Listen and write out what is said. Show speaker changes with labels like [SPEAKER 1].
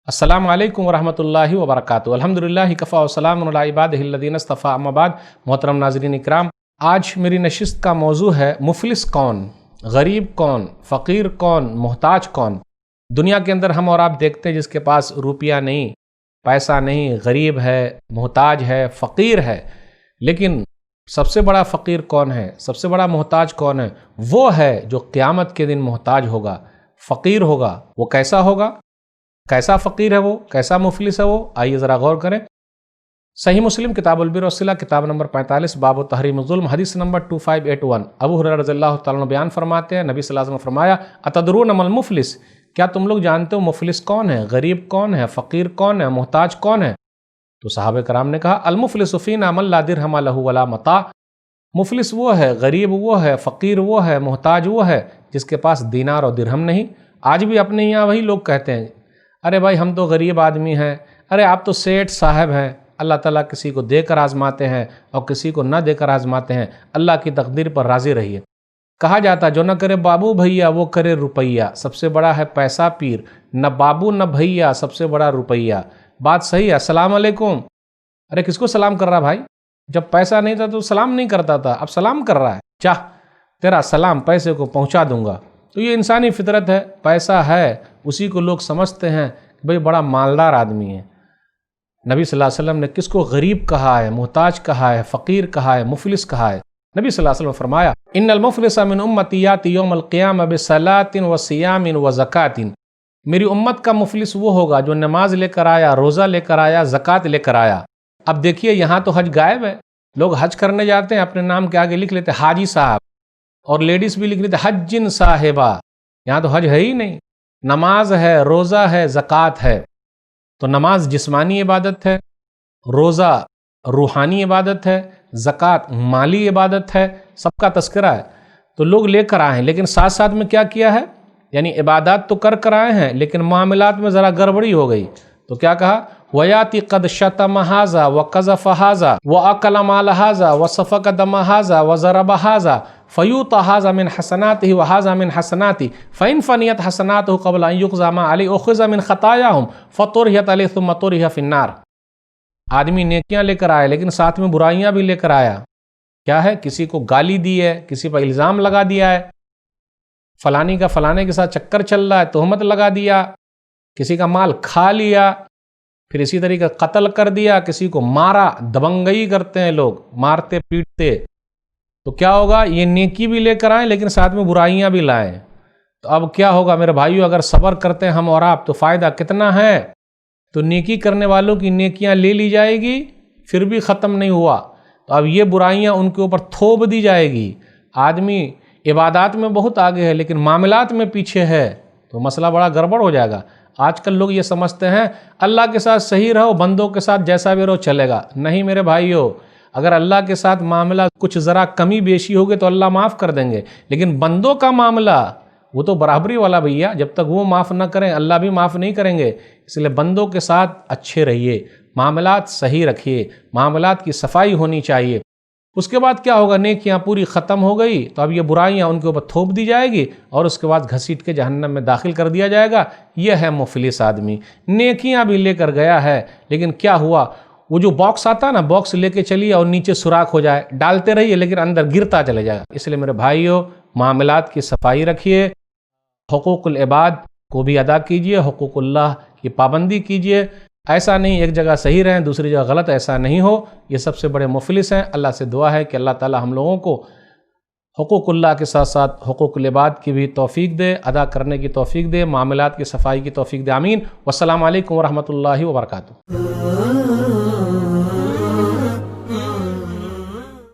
[SPEAKER 1] السلام علیکم ورحمۃ اللہ وبرکاتہ۔ الحمدللہ کفا وسلام علی عبادہ الذین اصطفیٰ، اما بعد۔ محترم ناظرین اکرام، آج میری نشست کا موضوع ہے مفلس کون، غریب کون، فقیر کون، محتاج کون۔ دنیا کے اندر ہم اور آپ دیکھتے ہیں جس کے پاس روپیہ نہیں، پیسہ نہیں، غریب ہے، محتاج ہے، فقیر ہے، لیکن سب سے بڑا فقیر کون ہے، سب سے بڑا محتاج کون ہے؟ وہ ہے جو قیامت کے دن محتاج ہوگا، فقیر ہوگا۔ وہ کیسا ہوگا؟ کیسا فقیر ہے وہ؟ کیسا مفلس ہے وہ؟ آئیے ذرا غور کریں۔ صحیح مسلم کتاب البر والصلہ، کتاب نمبر 45، باب تحریم الظلم، حدیث نمبر 2581۔ ابو ہریرہ رضی اللہ تعالیٰ عنہ بیان فرماتے ہیں، نبی صلی اللہ علیہ وسلم نے فرمایا، اتدرون ما المفلس، کیا تم لوگ جانتے ہو مفلس کون ہے، غریب کون ہے، فقیر کون ہے، محتاج کون ہے؟ تو صحابہ کرام نے کہا، المفلس فینا من لا درہم لہ ولا متاع۔ مفلس وہ ہے، غریب وہ ہے، فقیر وہ ہے، محتاج وہ ہے جس کے پاس دینار اور درہم نہیں۔ آج بھی اپنے یہاں وہی لوگ کہتے ہیں، ارے بھائی ہم تو غریب آدمی ہیں، ارے آپ تو سیٹھ صاحب ہیں۔ اللہ تعالیٰ کسی کو دے کر آزماتے ہیں اور کسی کو نہ دے کر آزماتے ہیں، اللہ کی تقدیر پر راضی رہیے۔ کہا جاتا جو نہ کرے بابو بھیا وہ کرے روپیہ، سب سے بڑا ہے پیسہ پیر، نہ بابو نہ بھیا، سب سے بڑا روپیہ۔ بات صحیح ہے۔ السلام علیکم، ارے کس کو سلام کر رہا بھائی؟ جب پیسہ نہیں تھا تو سلام نہیں کرتا تھا، اب سلام کر رہا ہے، چاہ تیرا سلام پیسے کو پہنچا دوں گا۔ تو یہ انسانی فطرت ہے، پیسہ ہے اسی کو لوگ سمجھتے ہیں کہ بھئی بڑا مالدار آدمی ہے۔ نبی صلی اللہ علیہ وسلم نے کس کو غریب کہا ہے، محتاج کہا ہے، فقیر کہا ہے، مفلس کہا ہے؟ نبی صلی اللہ علیہ وسلم نے فرمایا، ان المفلس من امتی یاتی یوم القیامہ بصلاۃ وصیام وزکوٰۃ۔ میری امت کا مفلس وہ ہوگا جو نماز لے کر آیا، روزہ لے کر آیا، زکوٰۃ لے کر آیا۔ اب دیکھیے یہاں تو حج غائب ہے، لوگ حج کرنے جاتے ہیں اپنے نام کے آگے لکھ لیتے حاجی صاحب، اور لیڈیز بھی لکھ لیتے حجن صاحبہ، یہاں تو حج ہے ہی نہیں۔ نماز ہے، روزہ ہے، زکوٰۃ ہے۔ تو نماز جسمانی عبادت ہے، روزہ روحانی عبادت ہے، زکوٰۃ مالی عبادت ہے، سب کا تذکرہ ہے۔ تو لوگ لے کر آئے ہیں، لیکن ساتھ ساتھ میں کیا کیا ہے؟ یعنی عبادات تو کر آئے ہیں لیکن معاملات میں ذرا گڑبڑی ہو گئی۔ تو کیا کہا؟ وَيَاتِ قَدْ شَتَمَ هَذَا وَقَذَفَ هَذَا وَأَكَلَ مَالَ هَذَا وَسَفَكَ دَمَ هَذَا وَضَرَبَ هَذَا فَيُؤْتَى هَذَا مِنْ حَسَنَاتِهِ وَهَذَا مِنْ حَسَنَاتِهِ فَإِنْ فَنِيَتْ حَسَنَاتُهُ قَبْلَ أَنْ يُقْضَى مَا عَلَيْهِ أُخِذَ مِنْ خَطَايَاهُمْ فَطُرِحَتْ عَلَيْهِ ثُمَّ طُرِحَ فِي النَّارِ۔ آدمی نیکیاں لے کر آئے لیکن ساتھ میں برائیاں بھی لے کر آیا۔ کیا ہے؟ کسی کو گالی دی ہے، کسی پر الزام لگا دیا ہے، فلانی کا فلانے کے ساتھ چکر چل رہا ہے، تہمت لگا دیا، کسی کا مال کھا لیا، پھر اسی طریقے قتل کر دیا، کسی کو مارا، دبنگئی کرتے ہیں لوگ، مارتے پیٹتے۔ تو کیا ہوگا؟ یہ نیکی بھی لے کر آئیں لیکن ساتھ میں برائیاں بھی لائیں۔ تو اب کیا ہوگا میرے بھائیو؟ اگر صبر کرتے ہیں ہم اور آپ تو فائدہ کتنا ہے؟ تو نیکی کرنے والوں کی نیکیاں لے لی جائے گی، پھر بھی ختم نہیں ہوا، تو اب یہ برائیاں ان کے اوپر تھوپ دی جائے گی۔ آدمی عبادات میں بہت آگے ہے لیکن معاملات میں پیچھے ہے تو مسئلہ بڑا گڑبڑ ہو جائے گا۔ آج کل لوگ یہ سمجھتے ہیں اللہ کے ساتھ صحیح رہو، بندوں کے ساتھ جیسا بھی رہو چلے گا۔ نہیں میرے بھائیو، اگر اللہ کے ساتھ معاملہ کچھ ذرا کمی بیشی ہوگی تو اللہ معاف کر دیں گے، لیکن بندوں کا معاملہ وہ تو برابری والا بھیا، جب تک وہ معاف نہ کریں اللہ بھی معاف نہیں کریں گے۔ اس لیے بندوں کے ساتھ اچھے رہیے، معاملات صحیح رکھیے، معاملات کی صفائی ہونی چاہیے۔ اس کے بعد کیا ہوگا؟ نیکیاں پوری ختم ہو گئی تو اب یہ برائیاں ان کے اوپر تھوپ دی جائے گی اور اس کے بعد گھسیٹ کے جہنم میں داخل کر دیا جائے گا۔ یہ ہے مفلس آدمی، نیکیاں بھی لے کر گیا ہے لیکن کیا ہوا؟ وہ جو باکس آتا ہے نا، باکس لے کے چلیے اور نیچے سوراخ ہو جائے، ڈالتے رہیے لیکن اندر گرتا چلے جائے گا۔ اس لیے میرے بھائیوں، معاملات کی صفائی رکھیے، حقوق العباد کو بھی ادا کیجیے، حقوق اللہ کی پابندی کیجیے۔ ایسا نہیں ایک جگہ صحیح رہیں دوسری جگہ غلط، ایسا نہیں ہو۔ یہ سب سے بڑے مفلس ہیں۔ اللہ سے دعا ہے کہ اللہ تعالی ہم لوگوں کو حقوق اللہ کے ساتھ ساتھ حقوق العباد کی بھی توفیق دے، ادا کرنے کی توفیق دے، معاملات کی صفائی کی توفیق دے۔ آمین۔ والسلام علیکم ورحمۃ اللہ وبرکاتہ۔